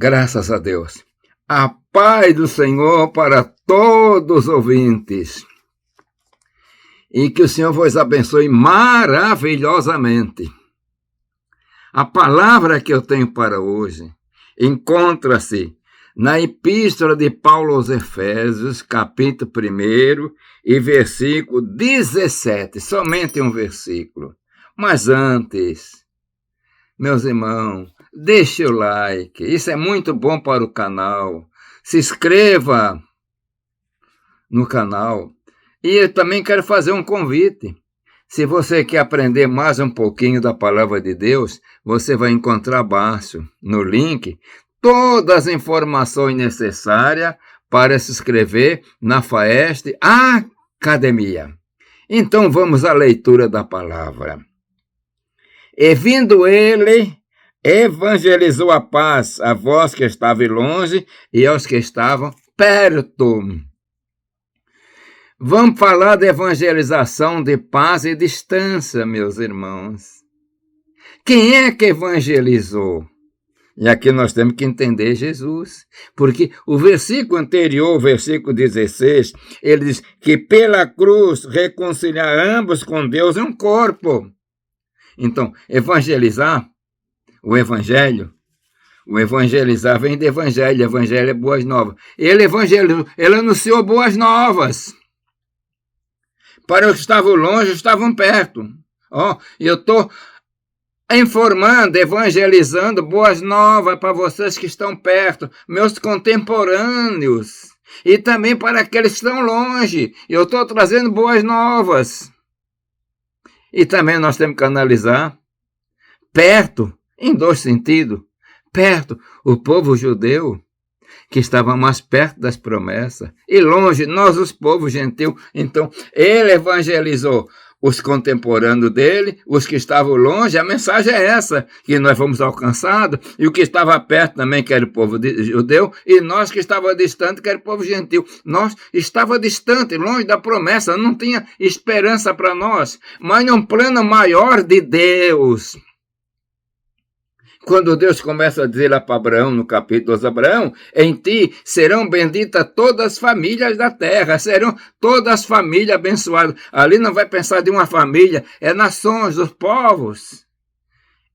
Graças a Deus. A paz do Senhor para todos os ouvintes. E que o Senhor vos abençoe maravilhosamente. A palavra que eu tenho para hoje encontra-se na Epístola de Paulo aos Efésios, capítulo 1 e versículo 17. Somente um versículo. Mas antes, meus irmãos, deixe o like. Isso é muito bom para o canal. Se inscreva no canal. E eu também quero fazer um convite. Se você quer aprender mais um pouquinho da palavra de Deus, você vai encontrar abaixo, no link, todas as informações necessárias para se inscrever na FAEST Academia. Então vamos à leitura da palavra. E vindo ele, evangelizou a paz a vós que estavam longe e aos que estavam perto. Vamos falar de evangelização de paz e distância, meus irmãos. Quem é que evangelizou? E aqui nós temos que entender Jesus, porque o versículo anterior, o versículo 16, ele diz que pela cruz reconciliar ambos com Deus em um corpo. Então, evangelizar, o evangelizar vem de evangelho é boas novas. Ele evangelizou, ele anunciou boas novas. Para os que estavam longe, estavam perto. Eu estou informando, evangelizando boas novas para vocês que estão perto, meus contemporâneos, e também para aqueles que estão longe. Eu estou trazendo boas novas. E também nós temos que analisar perto, em dois sentidos. Perto, o povo judeu, que estava mais perto das promessas, e longe, nós, os povos gentios. Então, ele evangelizou os contemporâneos dele, os que estavam longe. A mensagem é essa, que nós fomos alcançados, e o que estava perto também, que era o povo judeu, e nós que estava distante, que era o povo gentil. Nós estava distante, longe da promessa, não tinha esperança para nós, mas num plano maior de Deus. Quando Deus começa a dizer lá para Abraão, no capítulo 12, Abraão, em ti serão benditas todas as famílias da terra, serão todas as famílias abençoadas. Ali não vai pensar de uma família, é nações, os povos.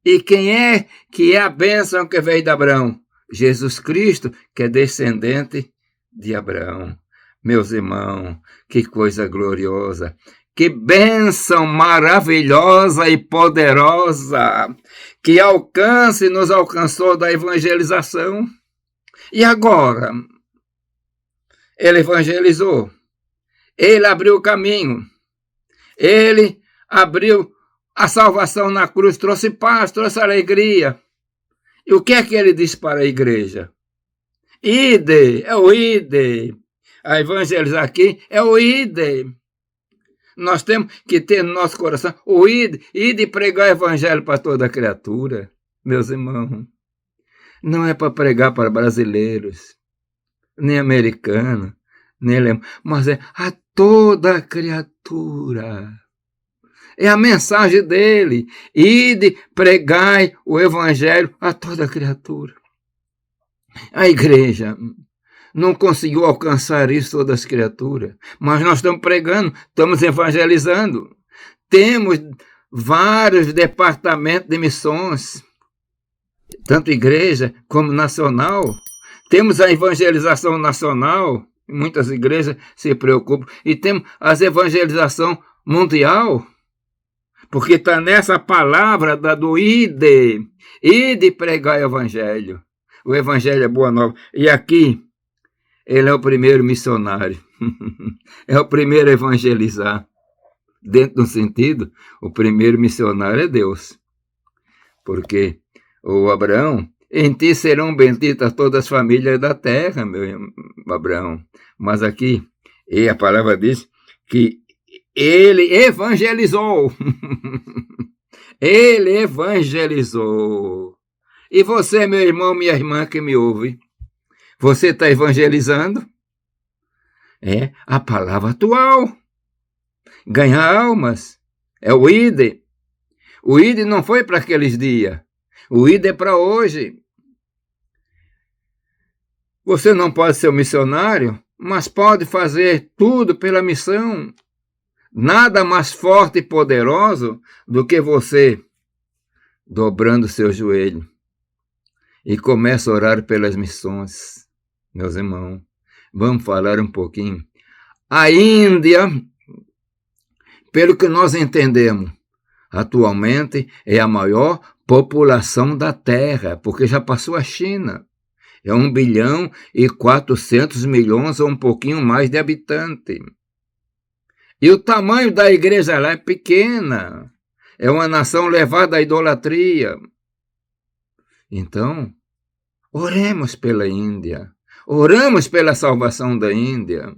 E quem é que é a bênção que veio de Abraão? Jesus Cristo, que é descendente de Abraão. Meus irmãos, que coisa gloriosa. Que bênção maravilhosa e poderosa, que alcance nos alcançou da evangelização. E agora, ele evangelizou, ele abriu o caminho, ele abriu a salvação na cruz, trouxe paz, trouxe alegria. E o que é que ele diz para a igreja? Ide, é o ide. A evangelizar aqui é o ide. Nós temos que ter no nosso coração o ide pregar o evangelho para toda criatura, meus irmãos. Não é para pregar para brasileiros, nem americanos, nem alemães, mas é a toda criatura. É a mensagem dele. Ide, pregai o evangelho a toda criatura. A igreja não conseguiu alcançar isso todas as criaturas, mas nós estamos pregando, estamos evangelizando. Temos vários departamentos de missões, tanto igreja como nacional. Temos a evangelização nacional, muitas igrejas se preocupam, e temos a evangelização mundial, porque está nessa palavra do ide pregar o evangelho. O evangelho é boa nova. E aqui, ele é o primeiro missionário, é o primeiro a evangelizar. Dentro de um sentido, o primeiro missionário é Deus. Porque o Abraão, em ti serão benditas todas as famílias da terra, meu Abraão. Mas aqui, e a palavra diz que ele evangelizou. Ele evangelizou. E você, meu irmão, minha irmã que me ouve, você está evangelizando? É a palavra atual. Ganhar almas. É o ide. O ide não foi para aqueles dias. O ide é para hoje. Você não pode ser um missionário, mas pode fazer tudo pela missão. Nada mais forte e poderoso do que você dobrando seu joelho e começa a orar pelas missões. Meus irmãos, vamos falar um pouquinho. A Índia, pelo que nós entendemos, atualmente é a maior população da Terra, porque já passou a China. É 1.400.000.000 ou um pouquinho mais de habitantes. E o tamanho da igreja lá é pequena. É uma nação levada à idolatria. Então, oremos pela Índia. Oramos pela salvação da Índia.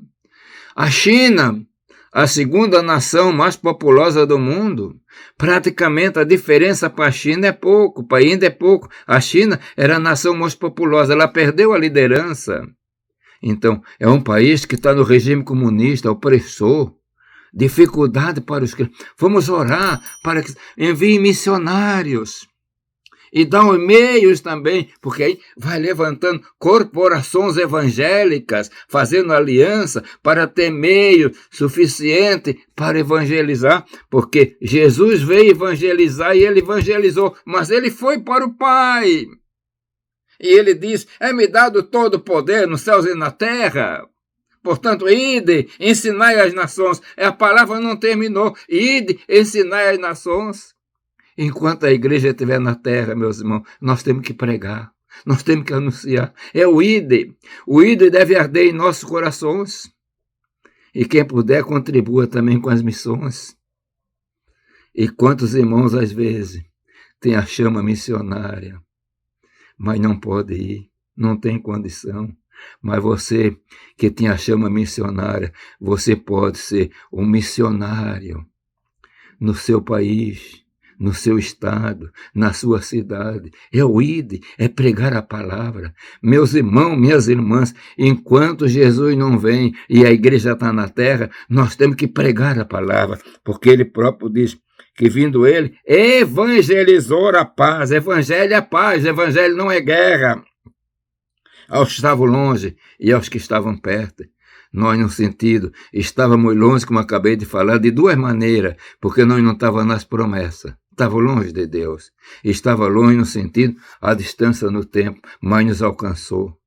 A China, a segunda nação mais populosa do mundo, praticamente a diferença para a China é pouco, para a Índia é pouco. A China era a nação mais populosa, ela perdeu a liderança. Então, é um país que está no regime comunista, opressor, dificuldade para os cristãos. Vamos orar para que enviem missionários. E dão e-mails também, porque aí vai levantando corporações evangélicas, fazendo aliança para ter meio suficiente para evangelizar, porque Jesus veio evangelizar e ele evangelizou, mas ele foi para o Pai. E ele diz, é-me dado todo o poder nos céus e na terra. Portanto, ide, ensinai as nações. A palavra não terminou. Ide, ensinai as nações. Enquanto a igreja estiver na terra, meus irmãos, nós temos que pregar, nós temos que anunciar. É o ide. O ide deve arder em nossos corações. E quem puder, contribua também com as missões. E quantos irmãos, às vezes, têm a chama missionária, mas não pode ir, não tem condição. Mas você que tem a chama missionária, você pode ser um missionário no seu país, no seu estado, na sua cidade. É o ide, é pregar a palavra. Meus irmãos, minhas irmãs, enquanto Jesus não vem e a igreja está na terra, nós temos que pregar a palavra, porque ele próprio diz que vindo ele, evangelizou a paz. Evangelho é paz, evangelho não é guerra. Aos que estavam longe e aos que estavam perto. Nós, no sentido, estávamos longe, como acabei de falar, de duas maneiras, porque nós não estávamos nas promessas. Estava longe de Deus. Estava longe no sentido, a distância no tempo, mas nos alcançou.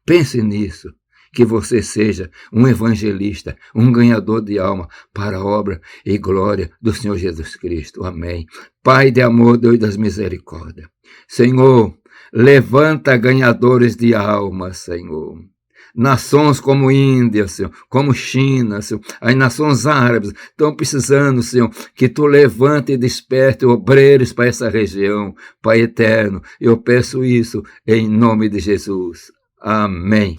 Pense nisso, que você seja um evangelista, um ganhador de alma para a obra e glória do Senhor Jesus Cristo. Amém. Pai de amor, Deus das misericórdias. Senhor, levanta ganhadores de alma, Senhor. Nações como Índia, Senhor, como China, Senhor, as nações árabes estão precisando, Senhor, que Tu levante e desperte obreiros para essa região, Pai eterno. Eu peço isso em nome de Jesus. Amém.